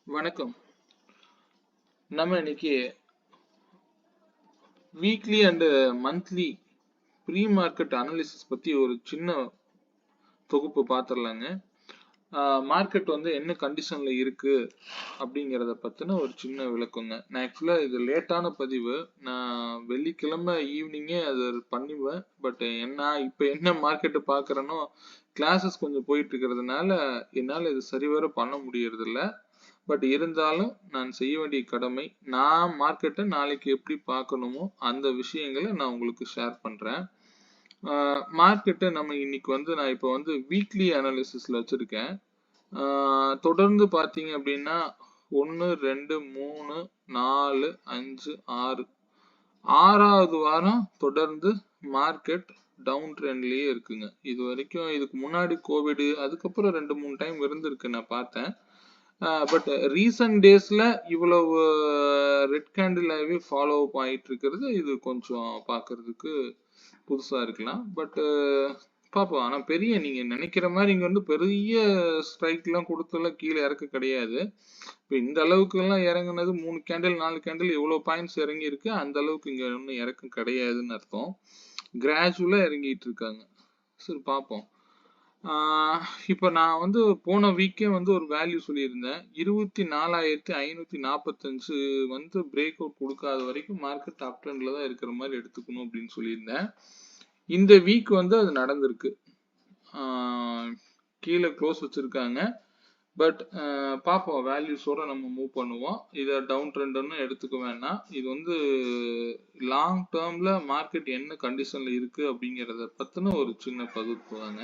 வணக்கம். நம்ம இன்னைக்கு weekly and monthly pre market analysis பத்தி ஒரு சின்ன தொகுப்பு பார்த்துடலாங்க. மார்க்கெட் வந்து என்ன கண்டிஷன்ல இருக்கு அப்படிங்கிறத பத்தின ஒரு சின்ன விளக்கங்க. நான் ஆக்சுவலா இது லேட்டான பதிவு. நான் வெள்ளிக்கிழமை ஈவினிங்கே அது பண்ணுவேன். பட் இப்ப என்ன மார்க்கெட்டை பார்க்கறேனோ கிளாஸஸ் கொஞ்சம் போயிட்டு இருக்கிறதுனால என்னால் இது சரிவர பண்ண முடியறது இல்லை. பட் இருந்தாலும் நான் செய்ய வேண்டிய கடமை. நான் மார்க்கெட்டை நாளைக்கு எப்படி பார்க்கணுமோ அந்த விஷயங்களை நான் உங்களுக்கு ஷேர் பண்றேன். மார்க்கெட்டை நம்ம இன்னைக்கு வந்து நான் இப்போ வந்து வீக்லி அனாலிசிஸ்ல வச்சிருக்கேன். தொடர்ந்து பார்த்தீங்க அப்படின்னா 1 2 3 4 5 6 6வது வாரம் தொடர்ந்து மார்க்கெட் டவுன் ட்ரெண்ட்லயே இருக்குங்க. இது வரைக்கும் இதுக்கு முன்னாடி கோவிட் அதுக்கப்புறம் 2-3 டைம் இருந்திருக்கு, நான் பார்த்தேன். பட் ரீசன்ட் டேஸ்ல இவ்வளவு ரெட் கேண்டிலாவே ஃபாலோ அப் ஆயிட்டு இருக்கிறது இது கொஞ்சம் பார்க்கிறதுக்கு புதுசா இருக்கலாம். பட் பார்ப்போம். ஆனா நீங்க நினைக்கிற மாதிரி இங்க வந்து பெரிய ஸ்ட்ரைக் எல்லாம் கொடுத்தெல்லாம் கீழே இறக்க கிடையாது. இப்போ இந்த அளவுக்கு எல்லாம் இறங்குனது 3 கேண்டில் 4 கேண்டில் எவ்வளவு பாயிண்ட்ஸ் இறங்கி இருக்கு, அந்த அளவுக்கு இங்க ஒன்றும் இறக்கம் கிடையாதுன்னு அர்த்தம். கிராஜுவலா இறங்கிட்டு இருக்காங்க. சரி பார்ப்போம். இப்போ நான் வந்து போன வீக்கே வந்து ஒரு வேல்யூ சொல்லியிருந்தேன். 24,545 வந்து பிரேக் அவுட் கொடுக்காத வரைக்கும் மார்க்கெட் அப் ட்ரெண்ட்ல தான் இருக்கிற மாதிரி எடுத்துக்கணும் அப்படின்னு சொல்லியிருந்தேன். இந்த வீக் வந்து அது நடந்திருக்கு. கீழே க்ளோஸ் வச்சிருக்காங்க. பட் பார்ப்போம், வேல்யூஸோட நம்ம மூவ் பண்ணுவோம். இதை டவுன் ட்ரெண்ட்னு எடுத்துக்க வேணாம். இது வந்து லாங் டேர்ம்ல மார்க்கெட் என்ன கண்டிஷன்ல இருக்கு அப்படிங்கிறத பத்தின ஒரு சின்ன பகுப்பு தாங்க.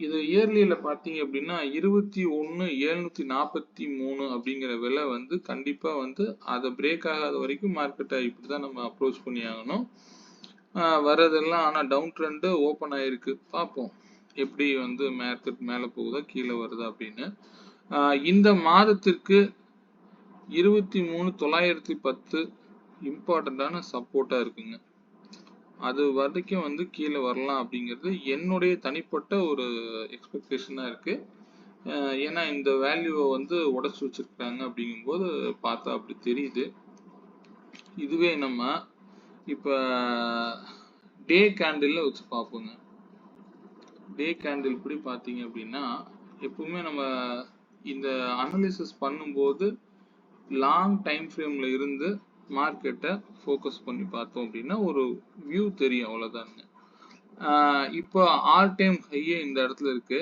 இது இயர்லியில பார்த்தீங்க அப்படின்னா 21,743 அப்படிங்கிற விலை வந்து கண்டிப்பா வந்து அதை பிரேக் ஆகாத வரைக்கும் மார்க்கெட்டை இப்படிதான் நம்ம அப்ரோச் பண்ணி ஆகணும். வர்றதெல்லாம் ஆனா டவுன் ட்ரெண்ட் ஓப்பன் ஆயிருக்கு. பார்ப்போம் எப்படி வந்து மார்க்கெட் மேல போகுதா கீழே வருதா அப்படின்னு. இந்த மாதத்திற்கு 23,910 இம்பார்ட்டன்டான சப்போர்ட்டா இருக்குங்க. அது வரைக்கும் வந்து கீழே வரலாம் அப்படிங்கிறது என்னுடைய தனிப்பட்ட ஒரு எக்ஸ்பெக்டேஷனா இருக்கு. ஏன்னா இந்த வேல்யூவை வந்து உடைச்சு வச்சிருக்காங்க அப்படிங்கும்போது பார்த்தா அப்படி தெரியுது. இதுவே நம்ம இப்ப டே கேண்டில் வச்சு பார்ப்போங்க. டே கேண்டில் இப்படி பார்த்தீங்க அப்படின்னா எப்பவுமே நம்ம இந்த அனாலிசிஸ் பண்ணும்போது லாங் டைம் ஃப்ரேம்ல இருந்து மார்க்கெட்டை ஃபோக்கஸ் பண்ணி பார்த்தோம் அப்படின்னா ஒரு வியூ தெரியும், அவ்வளோதாங்க. இப்போ ஆல் டைம் ஹையே இந்த இடத்துல இருக்கு.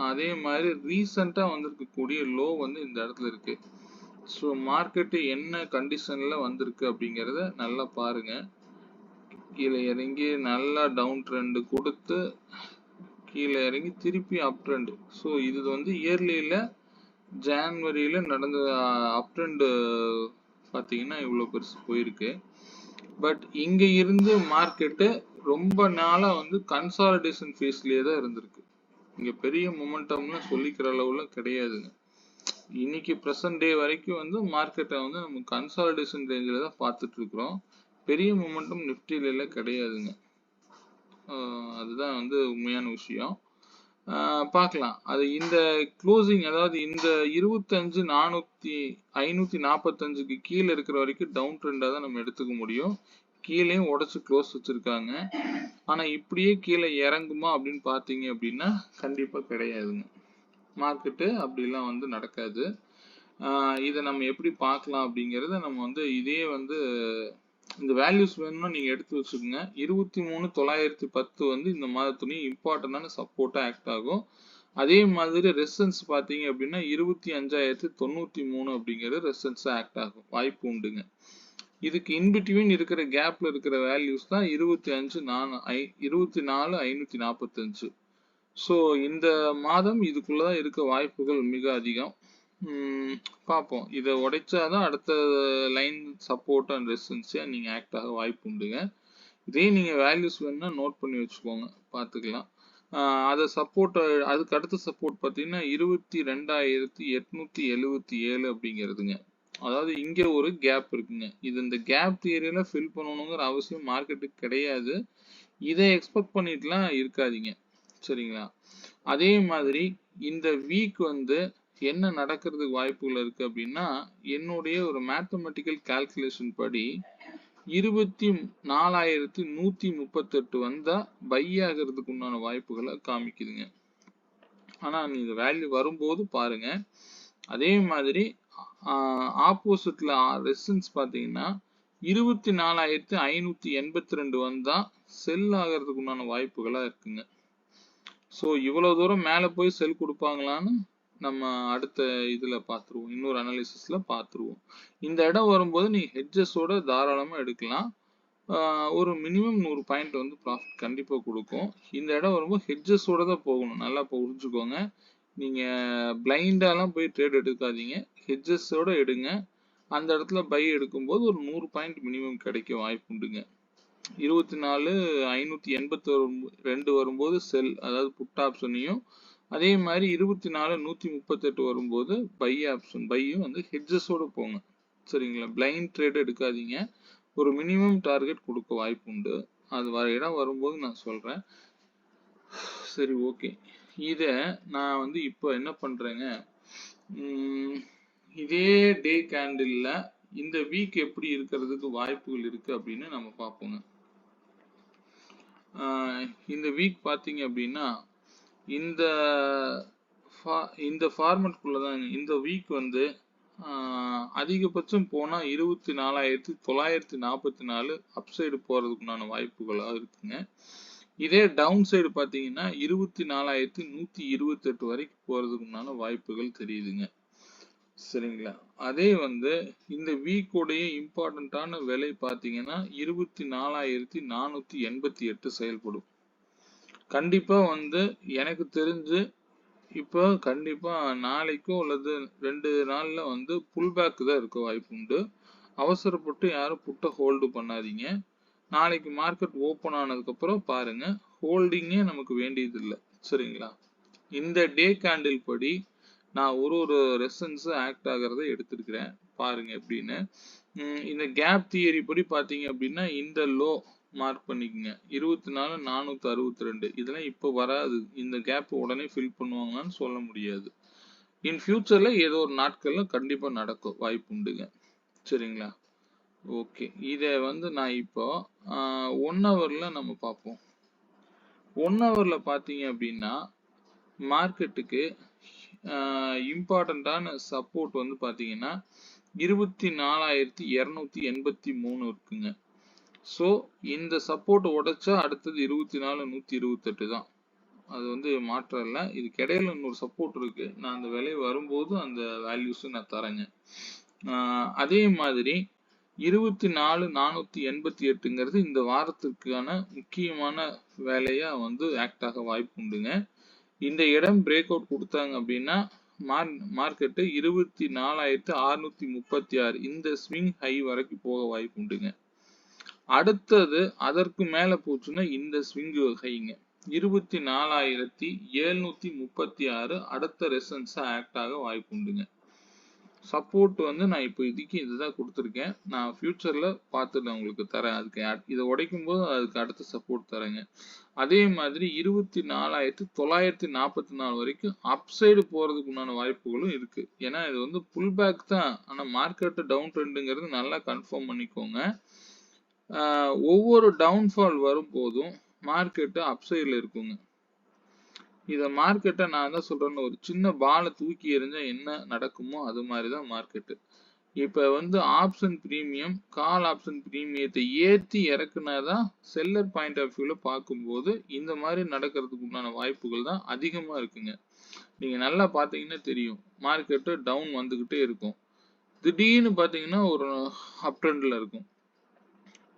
அதே மாதிரி ரீசெண்டா வந்திருக்கக்கூடிய லோ வந்து இந்த இடத்துல இருக்கு. ஸோ மார்க்கெட்டு என்ன கண்டிஷன்ல வந்திருக்கு அப்படிங்கிறத நல்லா பாருங்க. கீழே இறங்கி நல்லா டவுன் ட்ரெண்ட் கொடுத்து கீழே இறங்கி திருப்பி அப் ட்ரெண்ட். ஸோ இது வந்து இயர்லியில ஜான்வரியில நடந்த அப் ட்ரெண்ட் பார்த்தீங்கன்னா இவ்வளோ பெருசு போயிருக்கு. பட் இங்க இருந்து மார்க்கெட்டு ரொம்ப நாளா வந்து கன்சாலிடேஷன் ஃபேஸ்லயே தான் இருந்திருக்கு. இங்க பெரிய மொமெண்டம்னு சொல்லிக்கிற அளவுல கிடையாதுங்க. இன்னைக்கு ப்ரெசன்ட் டே வரைக்கும் வந்து மார்க்கெட்டை வந்து நம்ம கன்சாலிடேஷன் ரேஞ்சில் தான் பார்த்துட்டு இருக்கிறோம். பெரிய மொமெண்டம் நிஃப்டில எல்லாம் கிடையாதுங்க. அதுதான் வந்து உண்மையான விஷயம். பார்க்கலாம். அது இந்த க்ளோசிங், அதாவது இந்த 25,545க்கு கீழே இருக்கிற வரைக்கும் டவுன் ட்ரெண்டாக தான் நம்ம எடுத்துக்க முடியும். கீழேயும் உடச்சு க்ளோஸ் வச்சிருக்காங்க. ஆனா இப்படியே கீழே இறங்குமா அப்படின்னு பார்த்தீங்க அப்படின்னா கண்டிப்பா கிடையாதுங்க. மார்க்கெட்டு அப்படிலாம் வந்து நடக்காது. இதை நம்ம எப்படி பார்க்கலாம் அப்படிங்கிறத நம்ம வந்து இதே வந்து இந்த வேல்யூஸ் வேணும்னா நீங்க எடுத்து வச்சுக்கோங்க. 23,910 வந்து இந்த மாதத்துலயும் இம்பார்ட்டன்டான சப்போர்ட்டா ஆக்ட் ஆகும். அதே மாதிரி ரெசிஸ்டன்ஸ் பார்த்தீங்க அப்படின்னா 25,093 அப்படிங்கிறது ரெசிஸ்டன்ஸ் ஆக்ட் ஆகும், வாய்ப்பு உண்டுங்க. இதுக்கு இன்பிட்வீன் இருக்கிற கேப்ல இருக்கிற வேல்யூஸ் தான் 24,545. ஸோ இந்த மாதம் இதுக்குள்ளதான் இருக்க வாய்ப்புகள் மிக அதிகம். பார்ப்போம். இதை உடைச்சாதான் அடுத்த லைன் சப்போர்ட் அண்ட் ரெசிஸ்டன்ஸா நீங்க ஆக்ட் ஆக வாய்ப்பு உண்டுங்க. இதே நீங்க வேல்யூஸ் வேணும்னா நோட் பண்ணி வச்சுக்கோங்க, பார்த்துக்கலாம். அதை சப்போர்ட், அதுக்கு அடுத்த சப்போர்ட் பார்த்தீங்கன்னா 22,877 அப்படிங்கிறதுங்க. அதாவது இங்க ஒரு கேப் இருக்குங்க. இது இந்த கேப் ஏரியால ஃபில் பண்ணணுங்கிற அவசியம் மார்க்கெட்டுக்கு கிடையாது. இதை எக்ஸ்பெக்ட் பண்ணிட்டுலாம் இருக்காதீங்க, சரிங்களா? அதே மாதிரி இந்த வீக் வந்து என்ன நடக்கிறதுக்கு வாய்ப்புகள் இருக்கு அப்படின்னா, என்னுடைய ஒரு மேத்தமெட்டிக்கல் கால்குலேஷன் படி 24,138 வந்தா பை ஆகிறதுக்கு உண்டான வாய்ப்புகளை காமிக்குதுங்க. ஆனா நீங்க வேல்யூ வரும்போது பாருங்க. அதே மாதிரி ஆப்போசிட்ல ரெசிஸ்டன்ஸ் பாத்தீங்கன்னா 24,582 வந்தா செல் ஆகிறதுக்கு உண்டான வாய்ப்புகளா இருக்குங்க. ஸோ இவ்வளவு தூரம் மேல போய் செல் கொடுப்பாங்களான்னு நம்ம அடுத்த இதுல பார்த்துருவோம். இன்னொரு அனாலிசிஸ்ல பார்த்துருவோம். இந்த இடம் வரும்போது நீங்க ஹெட்ஜஸோட தாராளமா எடுக்கலாம். ஒரு மினிமம் 100 பாயிண்ட் வந்து ப்ராஃபிட் கண்டிப்பா கொடுக்கும். இந்த இடம் வரும்போது ஹெட்ஜஸோட தான் போகணும். நல்லா புரிஞ்சுக்கோங்க. நீங்க பிளைண்டாலாம் போய் ட்ரேட் எடுக்காதீங்க. ஹெட்ஜஸோட எடுங்க. அந்த இடத்துல பை எடுக்கும்போது ஒரு 100 பாயிண்ட் மினிமம் கிடைக்க வாய்ப்பு உண்டுங்க. 24,582 வரும்போது செல், அதாவது புட் ஆப்ஷனையும், அதே மாதிரி 24,138 வரும்போது பை ஆப்ஷன், பையும் வந்து ஹெட்ஜஸோட போங்க. சரிங்களா? பிளைண்ட் ட்ரேட் எடுக்காதீங்க. ஒரு மினிமம் டார்கெட் கொடுக்க வாய்ப்பு உண்டு. அது வர இடம் வரும்போது நான் சொல்றேன். சரி, ஓகே. இத நான் வந்து இப்போ என்ன பண்றேங்க, இதே டே கேண்டில்ல இந்த வீக் எப்படி இருக்கிறதுக்கு வாய்ப்புகள் இருக்கு அப்படின்னு நம்ம பார்ப்போங்க. இந்த வீக் பார்த்தீங்க அப்படின்னா இந்த ஃபார்மட்குள்ளதாங்க இந்த வீக் வந்து அதிகபட்சம் போனா 24,944 அப்சைடு போறதுக்குண்டான வாய்ப்புகளாக இருக்குங்க. இதே டவுன் சைடு பார்த்தீங்கன்னா 24,128 வரைக்கும் போறதுக்குண்டான வாய்ப்புகள் தெரியுதுங்க. சரிங்களா? அதே வந்து இந்த வீக்கோடைய இம்பார்ட்டன்டான விலை பார்த்தீங்கன்னா 24,488 செயல்படும். கண்டிப்பா வந்து எனக்கு தெரிஞ்சு இப்போ கண்டிப்பா நாளைக்கோ அல்லது 2 நாள்ல வந்து புல் பேக் தான் இருக்க வாய்ப்பு உண்டு. அவசரப்பட்டு யாரும் புட்டை ஹோல்டு பண்ணாதீங்க. நாளைக்கு மார்க்கெட் ஓப்பன் ஆனதுக்கு அப்புறம் பாருங்க, ஹோல்டிங்கே நமக்கு வேண்டியது இல்லை. சரிங்களா? இந்த டே கேண்டில் படி நான் ஒரு ரெசன்ஸ் ஆக்ட் ஆகிறத எடுத்திருக்கிறேன். பாருங்க எப்படின்னு. இந்த கேப் தியரி படி பார்த்தீங்க அப்படின்னா இந்த லோ மார்க் பண்ணிக்கங்க. 24,462 இதெல்லாம் இப்போ வராது. இந்த கேப் உடனே ஃபில் பண்ணுவாங்களான்னு சொல்ல முடியாது. இன் ஃபியூச்சர்ல ஏதோ ஒரு நாட்கள்ல கண்டிப்பா நடக்கும் வாய்ப்பு உண்டுங்க. சரிங்களா? ஓகே. இத வந்து நான் இப்போ 1 ஹவர்ல நம்ம பார்ப்போம். 1 ஹவர்ல பார்த்தீங்க அப்படின்னா மார்க்கெட்டுக்கு இம்பார்ட்டன்டான சப்போர்ட் வந்து பார்த்தீங்கன்னா 24,283 இருக்குங்க. ஸோ இந்த சப்போர்ட் உடைச்சா அடுத்தது 24,128 தான். அது வந்து மாற்றம் இல்லை. இதுக்கு இடையில இன்னொரு சப்போர்ட் இருக்கு. நான் அந்த விலை வரும்போது அந்த வேல்யூஸ் நான் தரேங்க. அதே மாதிரி 24,488ங்கிறது இந்த வாரத்திற்கான முக்கியமான வேலையா வந்து ஆக்ட் ஆக வாய்ப்பு உண்டுங்க. இந்த இடம் பிரேக் அவுட் கொடுத்தாங்க அப்படின்னா மார்க்கெட்டு 24,636 இந்த ஸ்விங் ஹை வரைக்கும் போக வாய்ப்பு உண்டுங்க. அடுத்தது அதற்கு மேல போச்சுன்னா இந்த ஸ்விங் ஹைங்க 24,736 அடுத்த ரெசன்ஸா ஆக்ட் ஆக வாய்ப்பு உண்டுங்க. சப்போர்ட் வந்து நான் இப்போ இதுதான் கொடுத்துருக்கேன். நான் ஃபியூச்சர்ல பார்த்து நான் உங்களுக்கு தரேன். அதுக்கு இதை உடைக்கும் போது அதுக்கு அடுத்த சப்போர்ட் தரேங்க. அதே மாதிரி 24,944 வரைக்கும் அப்சைடு போறதுக்கு உண்டான வாய்ப்புகளும் இருக்கு. ஏன்னா இது வந்து புல் பேக் தான். ஆனா மார்க்கெட் டவுன் ட்ரெண்டுங்கிறது நல்லா கன்ஃபார்ம் பண்ணிக்கோங்க. ஒவ்வொரு டவுன்ஃபால் வரும்போதும் மார்க்கெட் அப்சைட்ல இருக்குங்க. இத மார்க்கெட்டை நான் தான் சொல்றேன்னு ஒரு சின்ன பாலை தூக்கி எறிஞ்சா என்ன நடக்குமோ அது மாதிரிதான் மார்க்கெட்டு. இப்ப வந்து ஆப்ஷன் பிரீமியம், கால் ஆப்ஷன் பிரீமியத்தை ஏத்தி இறக்குனாதான் செல்லர் பாயிண்ட் ஆஃப் வியூல பார்க்கும்போது இந்த மாதிரி நடக்கிறதுக்கு உண்டான வாய்ப்புகள் தான் அதிகமா இருக்குங்க. நீங்க நல்லா பாத்தீங்கன்னா தெரியும், மார்க்கெட்டு டவுன் வந்துகிட்டே இருக்கும். திடீர்னு பாத்தீங்கன்னா ஒரு அப் ட்ரெண்ட்ல இருக்கும்.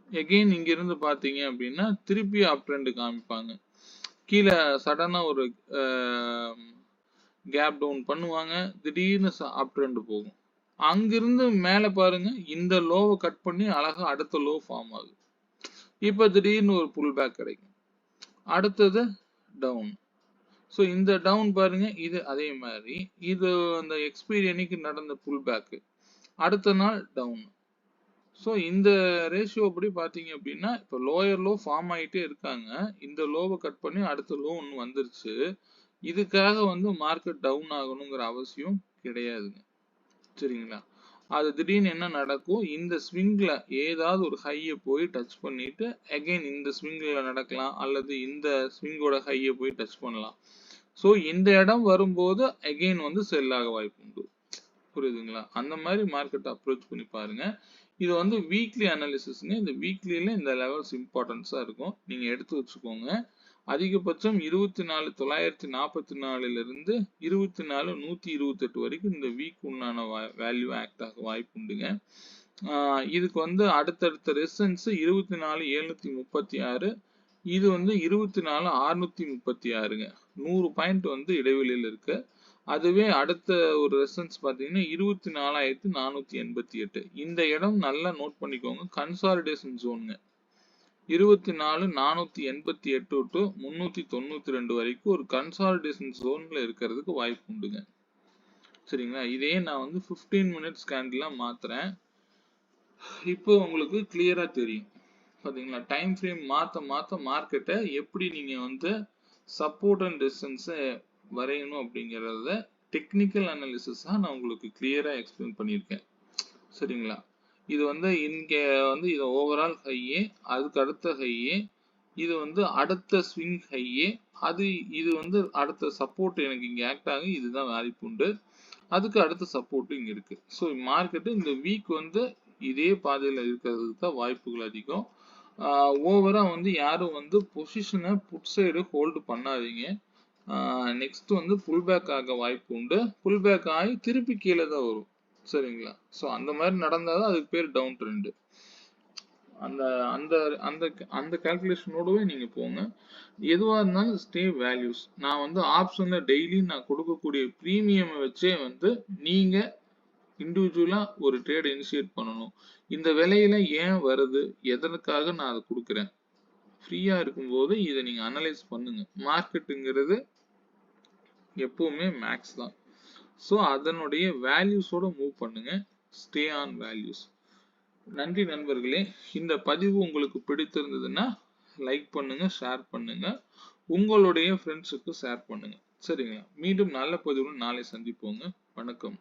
எகெயின் இங்க இருந்து பாத்தீங்க அப்படின்னா திருப்பி அப் ட்ரெண்ட் காமிப்பாங்க. கீழே சடனா ஒரு கேப் டவுன் பண்ணுவாங்க. திடீர்னு அப் ட்ரெண்ட் போகும். அங்கிருந்து மேல பாருங்க, இந்த லோவை கட் பண்ணி அழகா அடுத்த லோ ஃபார்ம் ஆகுது. இப்ப திடீர்னு ஒரு புல் பேக் கிடைக்கும். அடுத்தது டவுன். ஸோ இந்த டவுன் பாருங்க, இது அதே மாதிரி இது அந்த எக்ஸ்பைரி அன்னைக்கு நடந்த புல் பேக். அடுத்த நாள் டவுன். ஸோ இந்த ரேஷியோ படி பார்த்தீங்க அப்படின்னா இப்போ லோயர் லோ ஃபார்ம் ஆகிட்டே இருக்காங்க. இந்த லோவை கட் பண்ணி அடுத்த லோ ஒன்று வந்துருச்சு. இதுக்காக வந்து மார்க்கெட் டவுன் ஆகணுங்கிற அவசியம் கிடையாதுங்க. சரிங்களா? அது திடீர்னு என்ன நடக்கும், இந்த ஸ்விங்ல ஏதாவது ஒரு ஹையை போய் டச் பண்ணிட்டு அகைன் இந்த ஸ்விங்ல நடக்கலாம், அல்லது இந்த ஸ்விங்கோட ஹையை போய் டச் பண்ணலாம். ஸோ இந்த இடம் வரும்போது அகைன் வந்து செல் ஆக வாய்ப்பு உண்டு. புரியுதுங்களா? அந்த மாதிரி மார்க்கெட் அப்ரோச் பண்ணி பாருங்க. இது வந்து வீக்லி அனாலிசிஸ்ங்க. இந்த வீக்லியில இந்த லெவல்ஸ் இம்பார்ட்டன்ஸா இருக்கும். நீங்க எடுத்து வச்சுக்கோங்க. அதிகபட்சம் 24,944 இருந்து 24,128 வரைக்கும் இந்த வீக் உண்டான வேல்யூ ஆக்ட் ஆக வாய்ப்பு உண்டுங்க. இதுக்கு வந்து அடுத்தடுத்த ரெசிஸ்டன்ஸ் 24,736, இது வந்து 24,636ங்க. 100 பாயிண்ட் வந்து இடைவெளியில் இருக்கு. அதுவே அடுத்த ஒரு ரெசிஸ்டன்ஸ் பாத்தீங்கன்னா 24,488. இந்த இடம் நல்லா நோட் பண்ணிக்கோங்க, கன்சாலிடேஷன் ஜோனுங்க. 24,488 டு 392 வரைக்கும் ஒரு கன்சாலிடேஷன் ஜோன்ல இருக்கிறதுக்கு வாய்ப்பு உண்டுங்க. சரிங்களா? இதே நான் வந்து 15 மினிட்ஸ் கேண்டிலா மாத்துறேன். இப்போ உங்களுக்கு கிளியரா தெரியும். பாத்தீங்களா? டைம் ஃப்ரேம் மாத்த மாத்த மார்க்கெட்டை எப்படி நீங்க வந்து சப்போர்ட் அண்ட் ரெசிஸ்டன்ஸை வரையணும் அப்படிங்கிறத டெக்னிக்கல் அனாலிசிஸா நான் உங்களுக்கு கிளியரா எக்ஸ்பிளைன் பண்ணியிருக்கேன். சரிங்களா? இது வந்து இங்க வந்து இது ஓவரால் ஹையே, அதுக்கு அடுத்த ஹையே, இது வந்து அடுத்த ஸ்விங் ஹையே, இது வந்து அடுத்த சப்போர்ட் எனக்கு இங்க ஆக்ட் ஆகி இதுதான் வாய்ப்பு உண்டு. அதுக்கு அடுத்த சப்போர்ட் இங்க இருக்கு. ஸோ மார்க்கெட் இந்த வீக் வந்து இதே பாதையில இருக்கிறதுக்கு தான் வாய்ப்புகள் அதிகம். ஓவரா வந்து யாரும் வந்து பொசிஷனை புட் சைடு ஹோல்டு பண்ணாதீங்க. நெக்ஸ்ட் வந்து புல் பேக் ஆக வாய்ப்பு உண்டு. புல் பேக் ஆகி திருப்பி கீழே தான் வரும். சரிங்களா? ஸோ அந்த மாதிரி நடந்தாதான் அதுக்கு பேர் டவுன் ட்ரெண்ட். அந்த அந்த அந்த அந்த கால்குலேஷனோடவே நீங்க போங்க. எதுவா இருந்தாலும் ஸ்டே வேல்யூஸ். நான் வந்து ஆப்ஷன்ல டெய்லி நான் கொடுக்கக்கூடிய பிரீமியம் வச்சே வந்து நீங்க இண்டிவிஜுவலா ஒரு ட்ரேட் இனிஷியேட் பண்ணணும். இந்த விலையில ஏன் வருது, எதற்காக நான் அதை கொடுக்குறேன், ஃப்ரீயா இருக்கும்போது இதை நீங்க அனலைஸ் பண்ணுங்க. மார்க்கெட்டுங்கிறது எப்பவுமே மேக்ஸ் தான். ஸோ அதனுடைய வேல்யூஸோட மூவ் பண்ணுங்க. Stay on values. நன்றி நண்பர்களே. இந்த பதிவு உங்களுக்கு பிடித்திருந்ததுன்னா லைக் பண்ணுங்க, ஷேர் பண்ணுங்க, உங்களுடைய ஃப்ரெண்ட்ஸுக்கு ஷேர் பண்ணுங்க. சரிங்களா? மீண்டும் நல்ல பதிவுடன் நாளை சந்திப்போங்க. வணக்கம்.